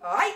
Ay!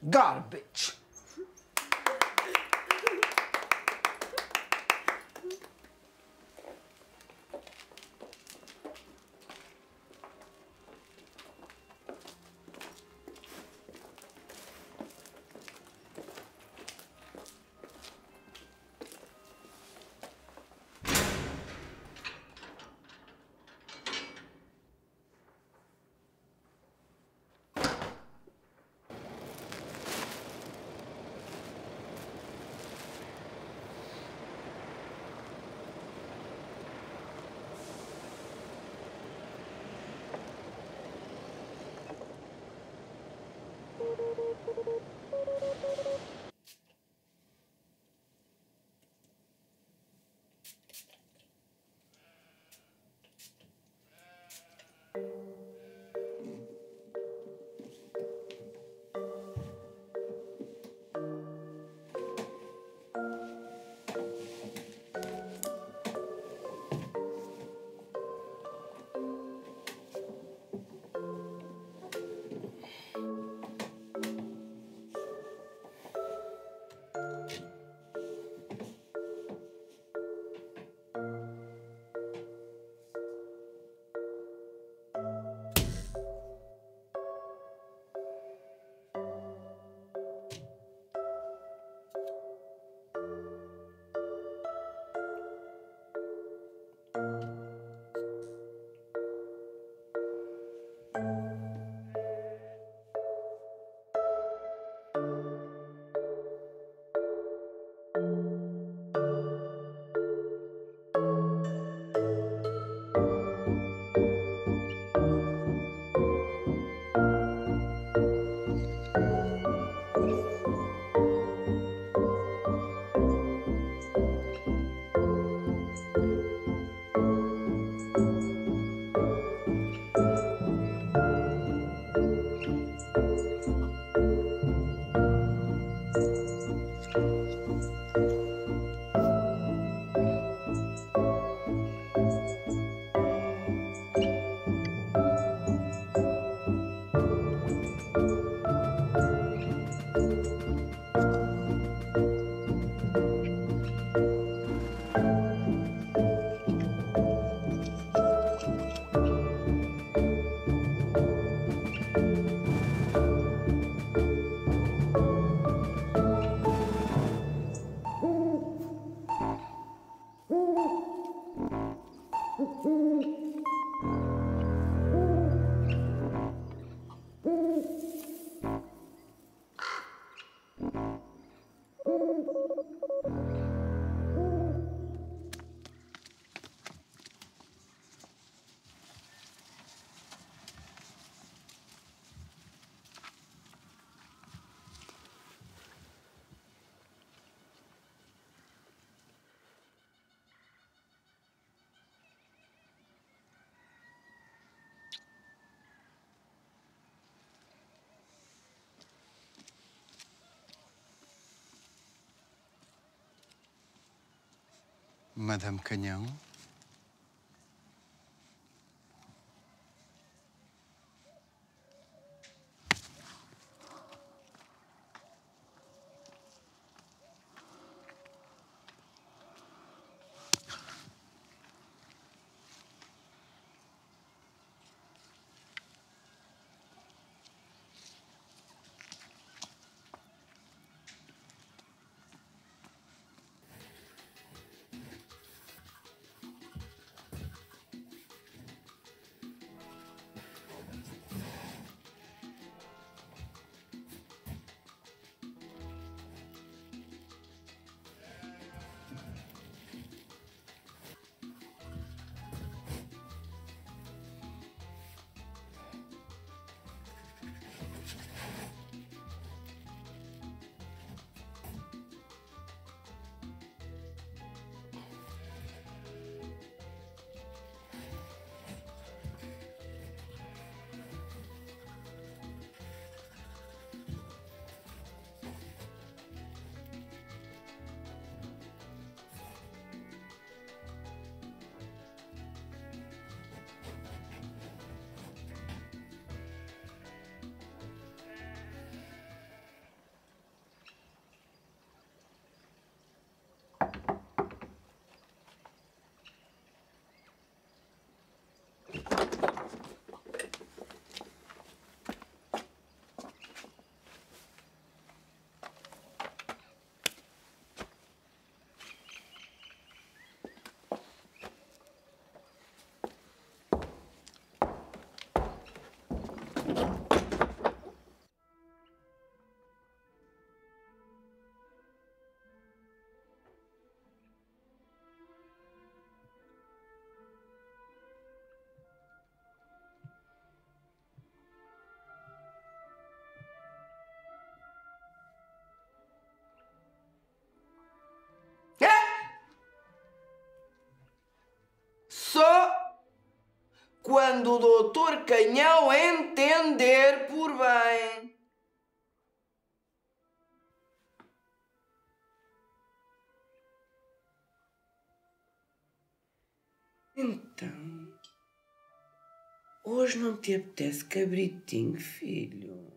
Garbage. Madame Cagnan. quando o doutor Canhão entender por bem. Então, hoje não te apetece cabritinho, filho?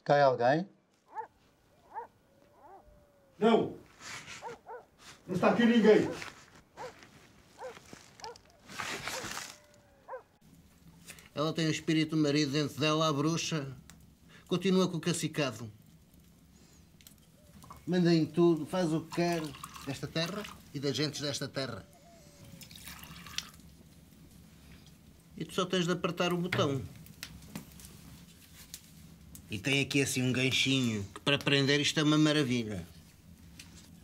Está aí alguém? Não! Não está aqui ninguém! Ela tem o espírito do marido dentro dela, a bruxa. Continua com o cacicado. Manda em tudo, faz o que quer desta terra e das gentes desta terra. E tu só tens de apertar o botão. E tem aqui assim um ganchinho que para prender isto é uma maravilha.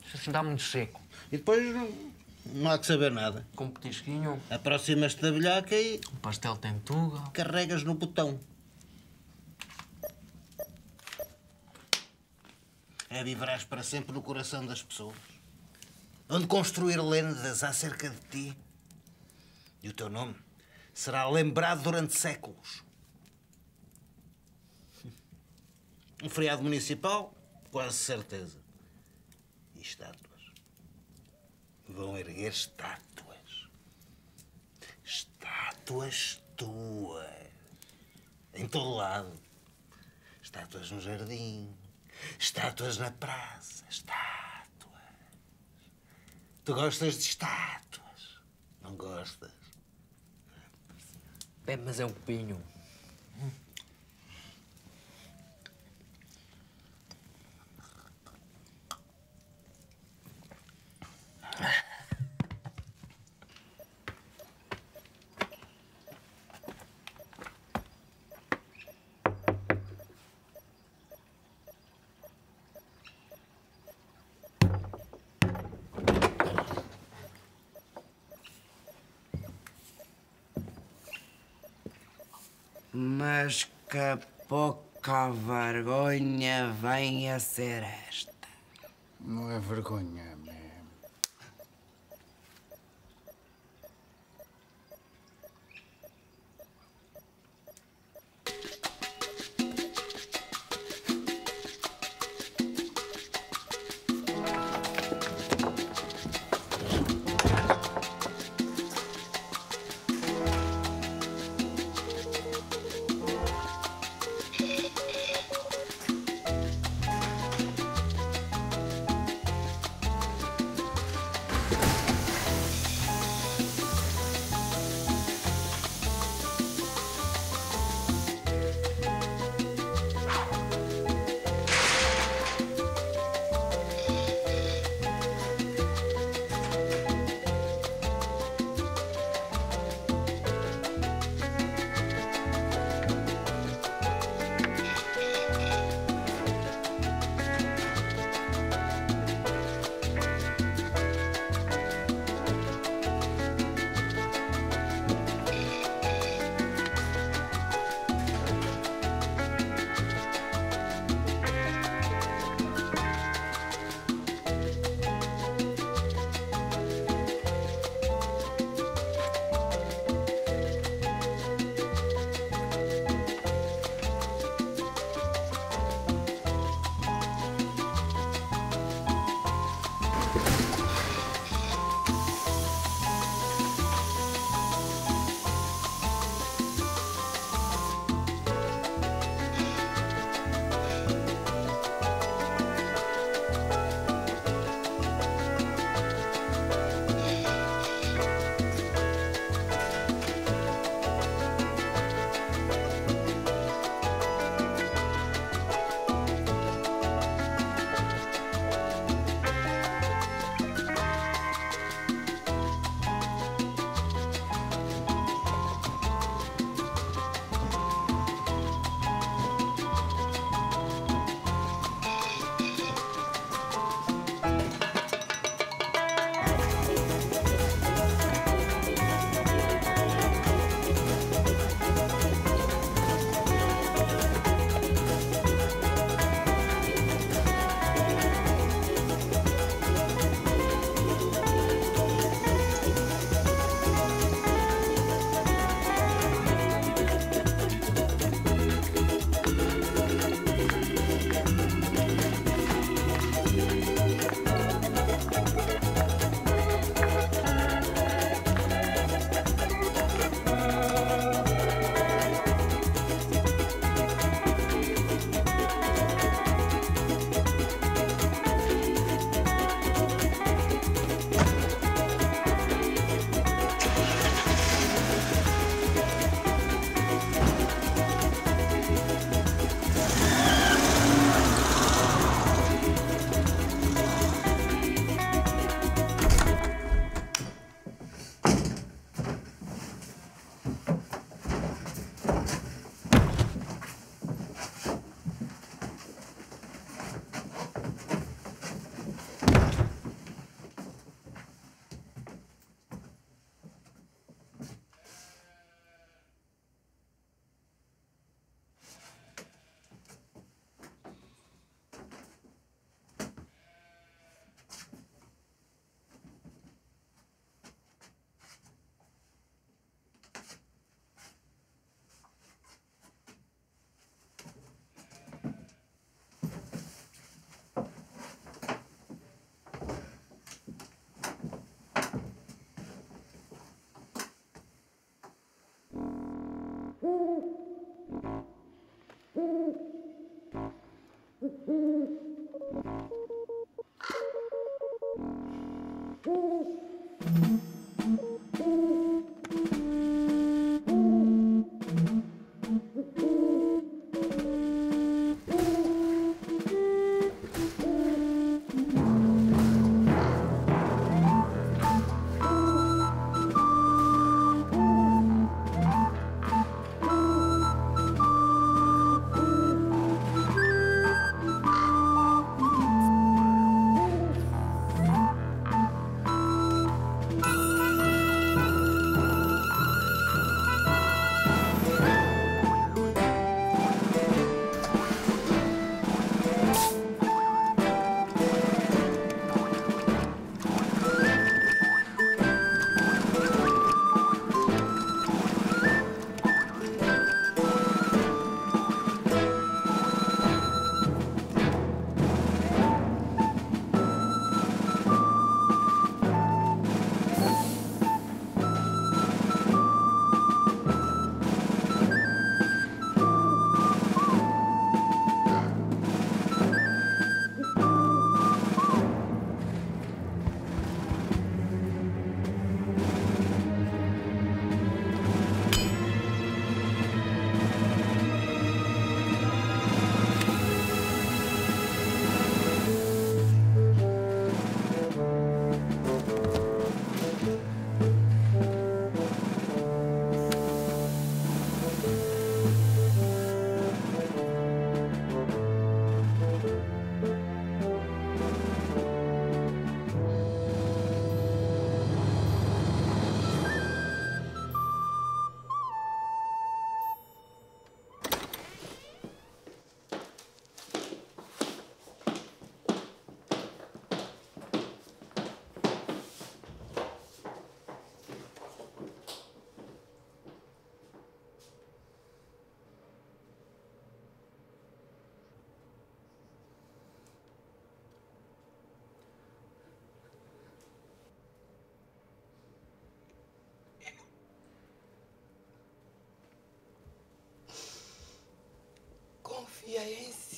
Isso assim dá muito seco. E depois não há que saber nada. Com um petisquinho, Aproximas-te da bilhaca e um pastel tentuga. carregas no botão. É viverás para sempre no coração das pessoas. Onde construir lendas acerca de ti. E o teu nome será lembrado durante séculos. Um feriado municipal, quase certeza. E estátuas. Vão erguer estátuas. Estátuas tuas. Em todo lado. Estátuas no jardim. Estátuas na praça. Estátuas. Tu gostas de estátuas? Não gostas? Bebe, mas é um copinho. Mas que pouca vergonha vem a ser esta. Não é vergonha mesmo.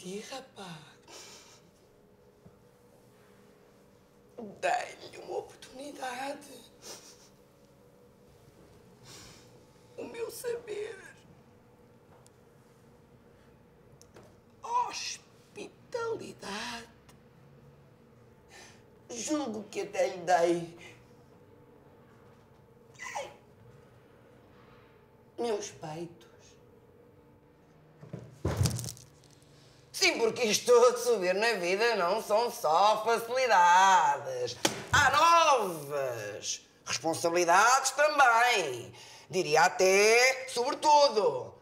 ti, rapaz. Dei-lhe uma oportunidade. O meu saber. Hospitalidade. Julgo que até lhe dei. Meus peitos. Sim, porque isto de subir na vida não são só facilidades. Há novas responsabilidades também. Diria até, sobretudo.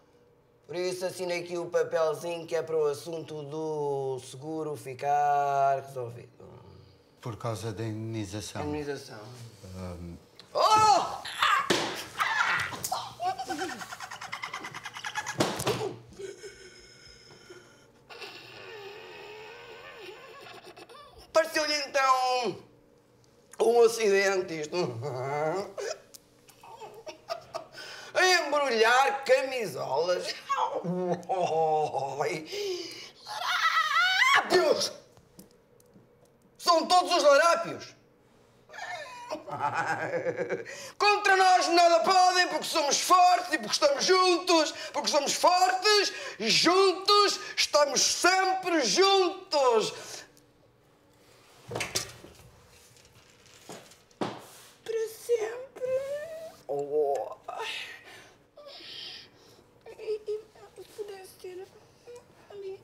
Por isso assinei aqui o papelzinho que é para o assunto do seguro ficar resolvido. Por causa da indenização. Indenização. Oh! Pareceu-lhe então um acidente isto. A embrulhar camisolas. Larápios! São todos os larápios. Contra nós nada podem porque somos fortes e porque estamos juntos. Porque somos fortes, juntos, estamos sempre juntos. Para sempre. Oh. E se pudesse ter ali.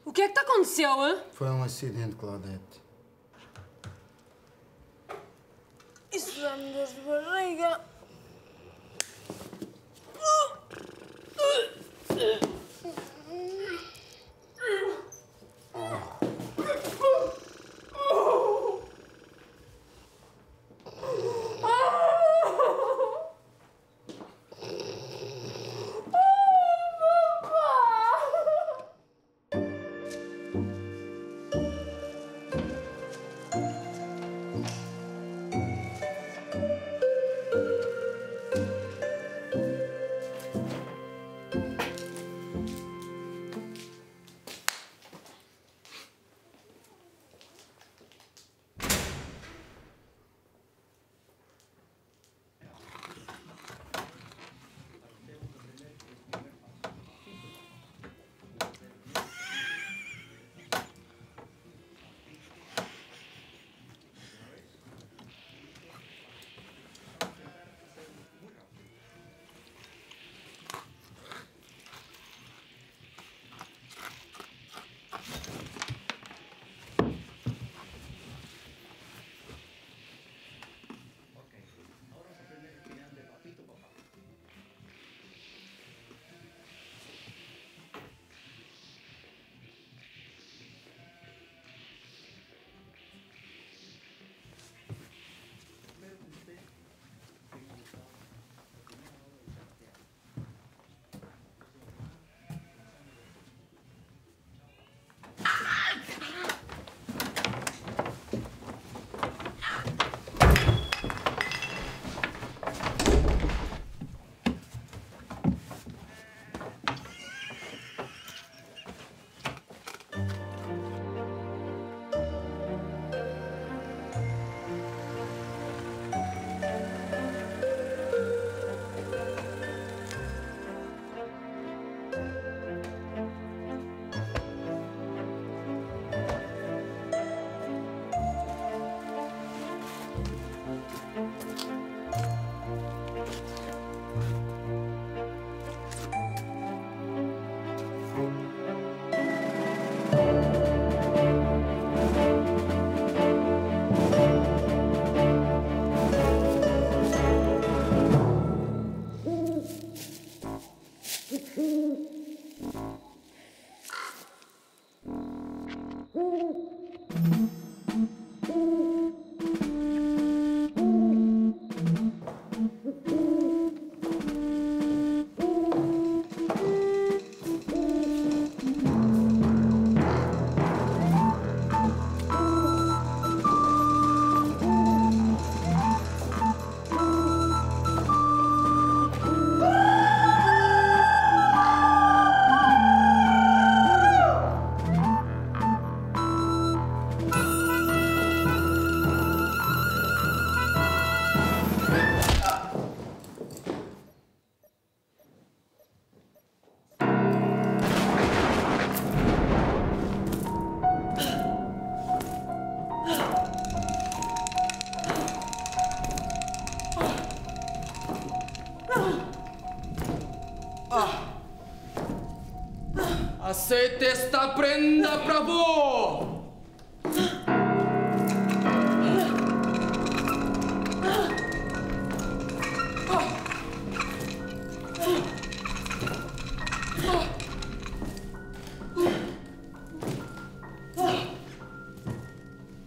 O que é que te aconteceu, hein? Foi um acidente, Claudete. Isso dá-me dor de barriga. Este esta prenda para vos!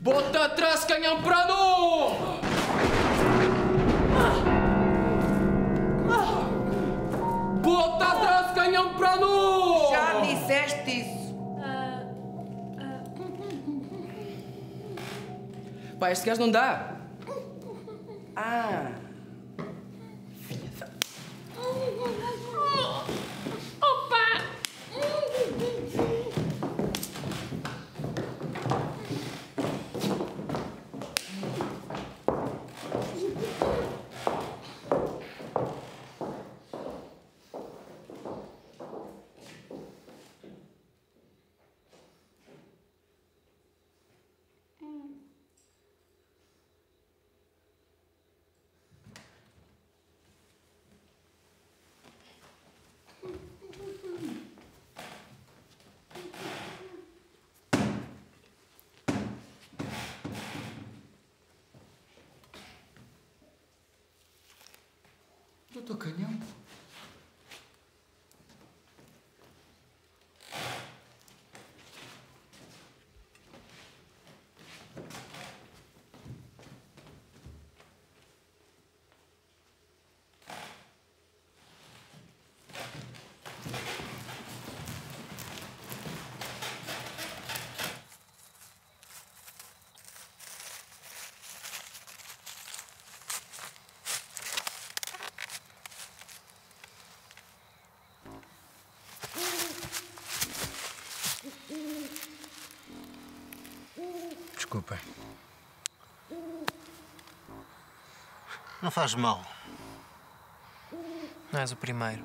Bota atrás, canhão para nós! Bota atrás, canhão para nós! Já disseste isso. Pá, este gajo não dá. Ah. Doutor Canhão? Desculpem. Não faz mal. Não és o primeiro.